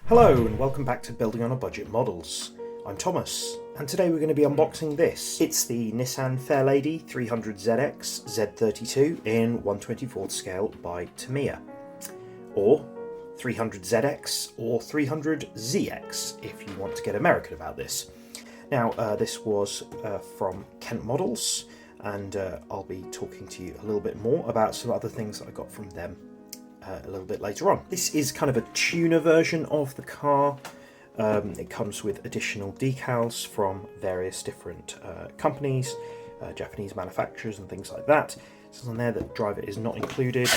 Hello and welcome back to Building on a Budget Models. I'm Thomas and today we're going to be unboxing this. It's the Nissan Fairlady 300ZX Z32 in 1/24 scale by Tamiya, or 300ZX or 300ZX if you want to get American about this. Now this was from Kent Models, and I'll be talking to you a little bit more about some other things that I got from them a little bit later on. This is kind of a tuner version of the car. It comes with additional decals from various different companies, Japanese manufacturers and things like that. It says on there that driver is not included.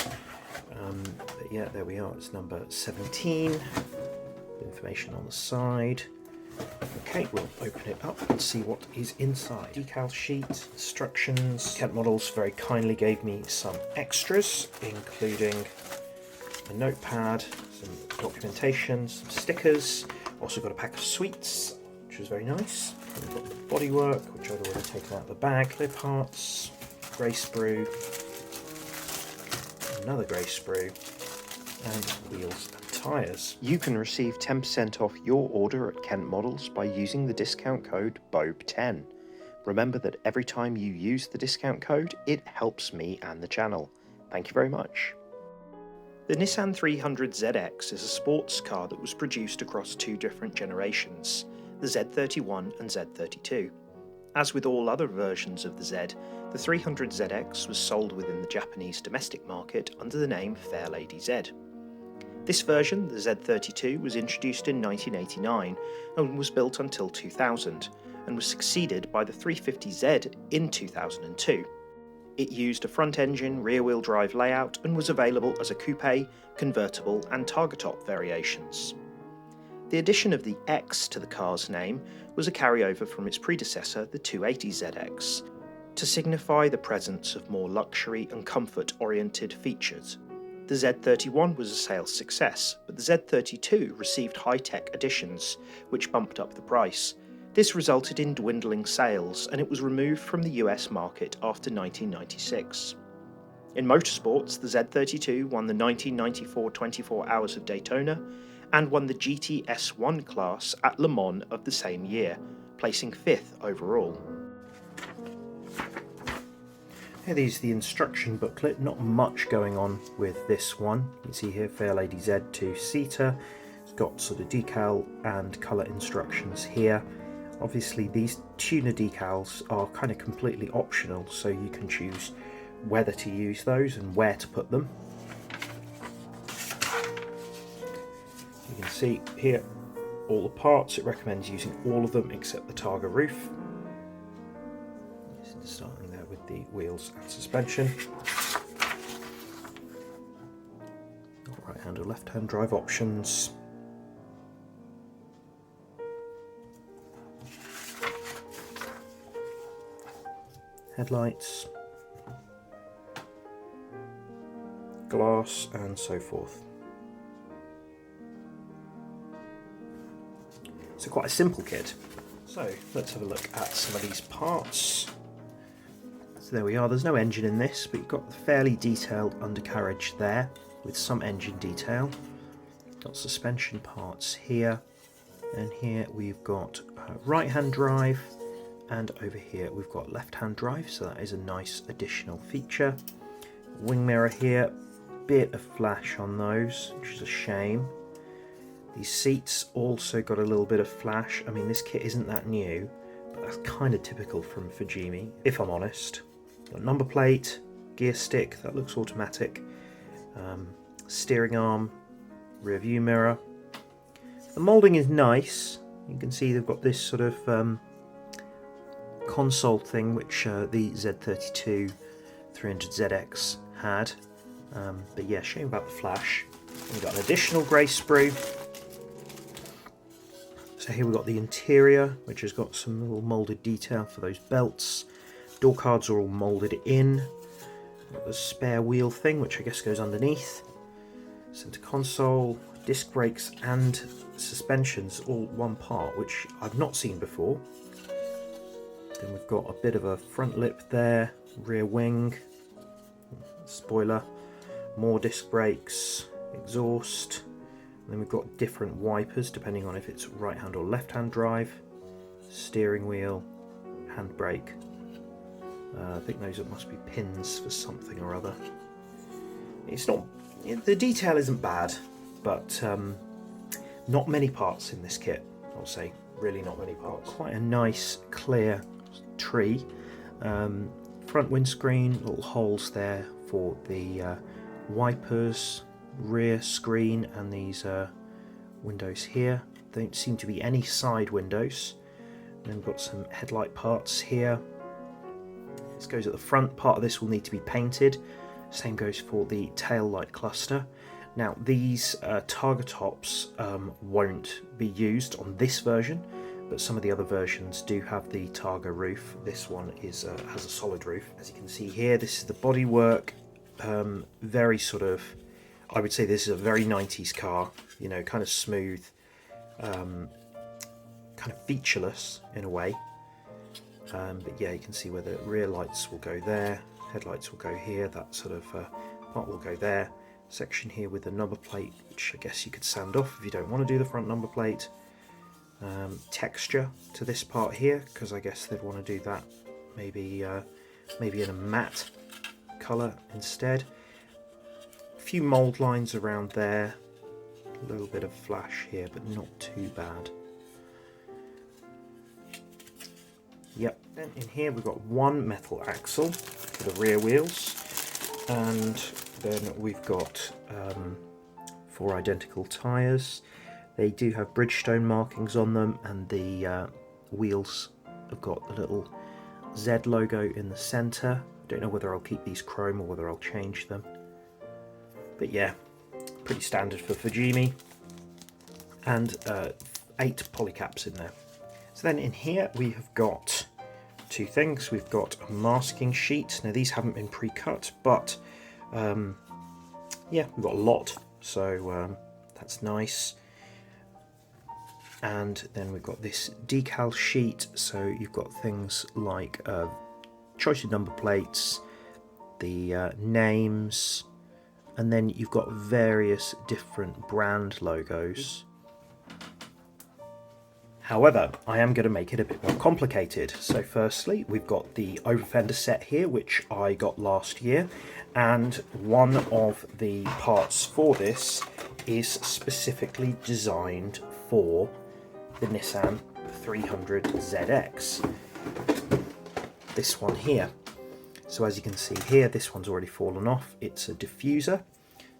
But yeah, there we are, it's number 17. Information on the side. Okay, we'll open it up and see what is inside. Decal sheet, instructions. Kent Models very kindly gave me some extras, including a notepad, some documentation, some stickers. Also got a pack of sweets, which was very nice. We've got the bodywork, which I'd already taken out of the bag. Clear parts, grey sprue, another grey sprue, and wheels and tyres. You can receive 10% off your order at Kent Models by using the discount code BOAB10. Remember that every time you use the discount code, it helps me and the channel. Thank you very much. The Nissan 300ZX is a sports car that was produced across two different generations, the Z31 and Z32. As with all other versions of the Z, the 300ZX was sold within the Japanese domestic market under the name Fairlady Z. This version, the Z32, was introduced in 1989 and was built until 2000, and was succeeded by the 350Z in 2002. It used a front-engine, rear-wheel drive layout and was available as a coupe, convertible and targa top variations. The addition of the X to the car's name was a carryover from its predecessor, the 280ZX, to signify the presence of more luxury and comfort-oriented features. The Z31 was a sales success, but the Z32 received high-tech additions, which bumped up the price. This resulted in dwindling sales, and it was removed from the US market after 1996. In motorsports, the Z32 won the 1994 24 Hours of Daytona and won the GT-S1 class at Le Mans of the same year, placing 5th overall. Here is the instruction booklet. Not much going on with this one. You can see here Fairlady Z 2-seater. It's got sort of decal and colour instructions here. Obviously these tuner decals are kind of completely optional, so you can choose whether to use those and where to put them. You can see here all the parts. It recommends using all of them except the targa roof. Starting there with the wheels and suspension. Right hand or left hand drive options. Headlights, glass and so forth. So quite a simple kit. So let's have a look at some of these parts. So there we are, there's no engine in this, but you've got the fairly detailed undercarriage there with some engine detail. Got suspension parts here, and here we've got right hand drive, and over here we've got left-hand drive, so that is a nice additional feature. Wing mirror here, bit of flash on those, which is a shame. These seats also got a little bit of flash. I mean, this kit isn't that new, but that's kind of typical from Fujimi, if I'm honest. Got number plate, gear stick, that looks automatic. Steering arm, rear view mirror. The moulding is nice. You can see they've got this sort of console thing which the Z32 300ZX had, but yeah, shame about the flash. We've got an additional grey sprue. So here we've got the interior, which has got some little moulded detail for those belts. Door cards are all moulded in. Got the spare wheel thing, which I guess goes underneath. Centre console, disc brakes and suspensions all one part, which I've not seen before. Then we've got a bit of a front lip there, rear wing, spoiler, more disc brakes, exhaust, Then we've got different wipers depending on if it's right hand or left hand drive, steering wheel, handbrake. I think those must be pins for something or other. It's not, the detail isn't bad, but not many parts in this kit, I'll say. Really not many parts. Quite a nice clear tree. Front windscreen, little holes there for the wipers, rear screen, and these windows here. Don't seem to be any side windows. Then we've got some headlight parts here. This goes at the front. Part of this will need to be painted. Same goes for the tail light cluster. Now these targa tops won't be used on this version, but some of the other versions do have the targa roof. This one is has a solid roof. As you can see here, this is the bodywork. Very sort of, I would say this is a very 90s car, you know, kind of smooth, kind of featureless in a way. But yeah, you can see where the rear lights will go there, headlights will go here, that sort of part will go there. Section here with the number plate, which I guess you could sand off if you don't want to do the front number plate. Texture to this part here, because I guess they'd want to do that maybe in a matte colour instead. A few mould lines around there, a little bit of flash here, but not too bad. Yep, then in here we've got one metal axle for the rear wheels, and then we've got 4 identical tyres. They do have Bridgestone markings on them, and the wheels have got the little Z logo in the centre. Don't know whether I'll keep these chrome or whether I'll change them. But yeah, pretty standard for Fujimi. And 8 polycaps in there. So then in here we have got 2 things. We've got a masking sheet. Now these haven't been pre-cut, but yeah, we've got a lot, so that's nice. And then we've got this decal sheet, so you've got things like choice of number plates, the names, and then you've got various different brand logos. However, I am going to make it a bit more complicated. So firstly, we've got the over fender set here, which I got last year, and one of the parts for this is specifically designed for the Nissan 300ZX. This one here. So as you can see here, this one's already fallen off. It's a diffuser,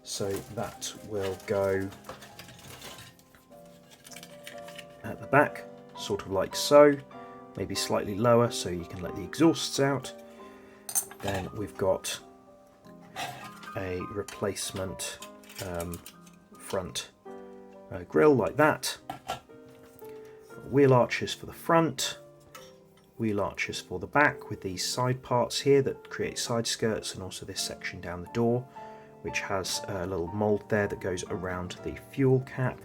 so that will go at the back, sort of like so, maybe slightly lower so you can let the exhausts out. Then we've got a replacement front grille like that. Wheel arches for the front, wheel arches for the back with these side parts here that create side skirts, and also this section down the door which has a little mould there that goes around the fuel cap.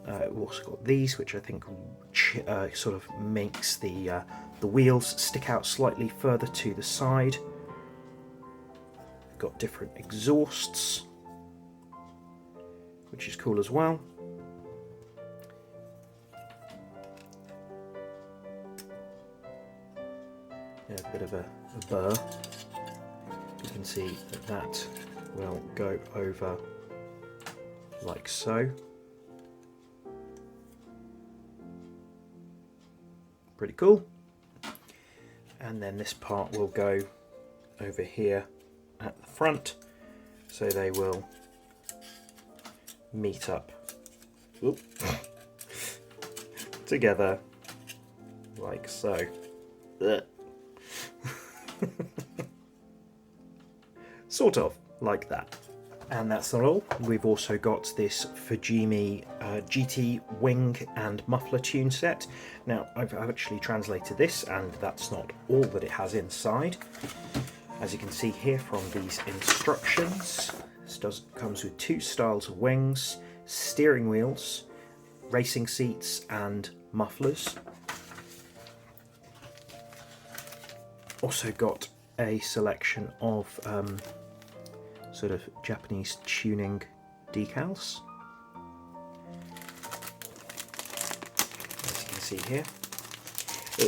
We've also got these, which I think sort of makes the wheels stick out slightly further to the side. We've got different exhausts, which is cool as well. Yeah, a bit of a burr. You can see that that will go over like so. Pretty cool. And then this part will go over here at the front, so they will meet up together like so. Sort of like that. And that's not all. We've also got this Fujimi GT wing and muffler tune set. Now, I've actually translated this, and that's not all that it has inside. As you can see here from these instructions, this comes with 2 styles of wings, steering wheels, racing seats, and mufflers. Also got a selection of sort of Japanese tuning decals. see here.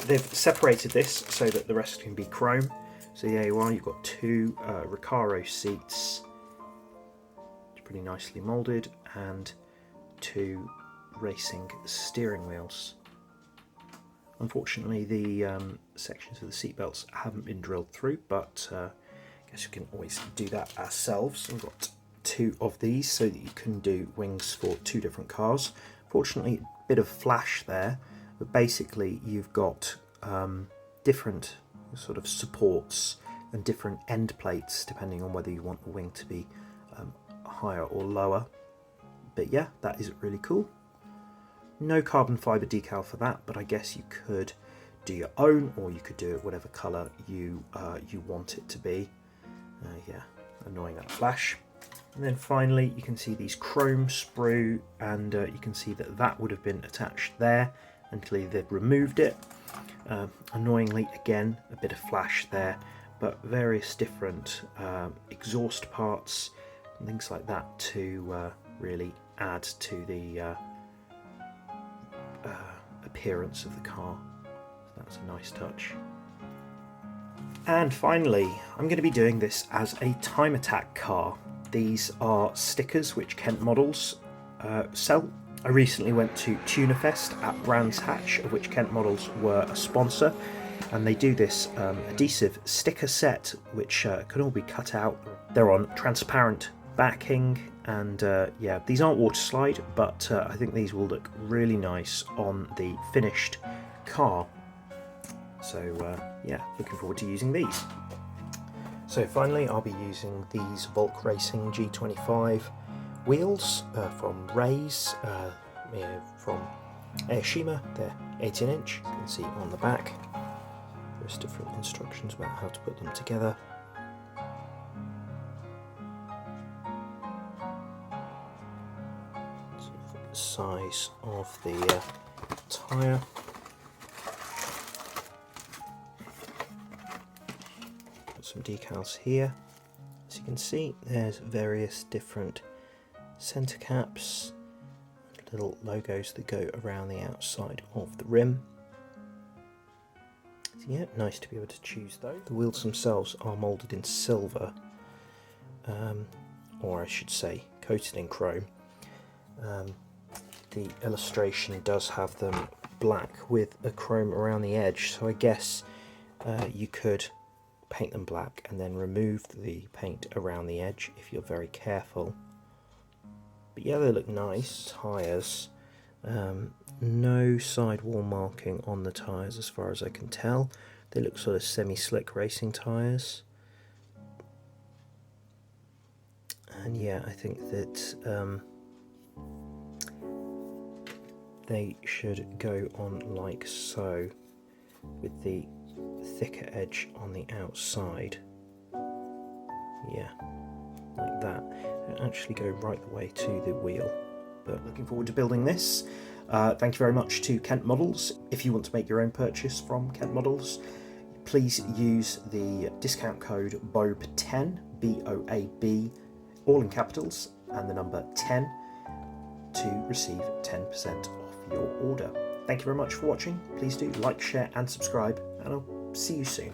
They've separated this so that the rest can be chrome. So there you are, you've got two Recaro seats, pretty nicely moulded, and two racing steering wheels. Unfortunately, the sections of the seat belts haven't been drilled through, but I guess we can always do that ourselves. We've got two of these so that you can do wings for two different cars. Fortunately, a bit of flash there, but basically you've got different sort of supports and different end plates depending on whether you want the wing to be higher or lower. But yeah, that is really cool. No carbon fibre decal for that, but I guess you could do your own, or you could do it whatever colour you want it to be. Yeah, annoying that flash. And then finally you can see these chrome sprue, and you can see that that would have been attached there until they've removed it. Annoyingly, again, a bit of flash there, but various different exhaust parts and things like that to really add to the appearance of the car. So that's a nice touch. And finally, I'm going to be doing this as a time attack car. These are stickers which Kent Models sell. I recently went to Tuna Fest at Brands Hatch, of which Kent Models were a sponsor, and they do this adhesive sticker set which can all be cut out. They're on transparent backing, and yeah, these aren't water slide, but I think these will look really nice on the finished car. So yeah, looking forward to using these. So finally, I'll be using these Volk Racing G25 wheels from Rays, from Aoshima. They're 18-inch, you can see on the back. There's different instructions about how to put them together. So the size of the tyre. Some decals here. As you can see, there's various different center caps, little logos that go around the outside of the rim. So yeah, nice to be able to choose those. The wheels themselves are molded in silver, or I should say coated in chrome. The illustration does have them black with a chrome around the edge, so I guess you could paint them black and then remove the paint around the edge if you're very careful. But yeah, they look nice. Tyres, no sidewall marking on the tyres as far as I can tell. They look sort of semi-slick racing tyres. And yeah, I think that they should go on like so, with the thicker edge on the outside. Yeah, like that. It'll actually go right the way to the wheel. But looking forward to building this. Thank you very much to Kent Models. If you want to make your own purchase from Kent Models, please use the discount code BOAB10, BOAB, all in capitals, and the number 10 to receive 10% off your order. Thank you very much for watching. Please do like, share and subscribe, and I'll see you soon.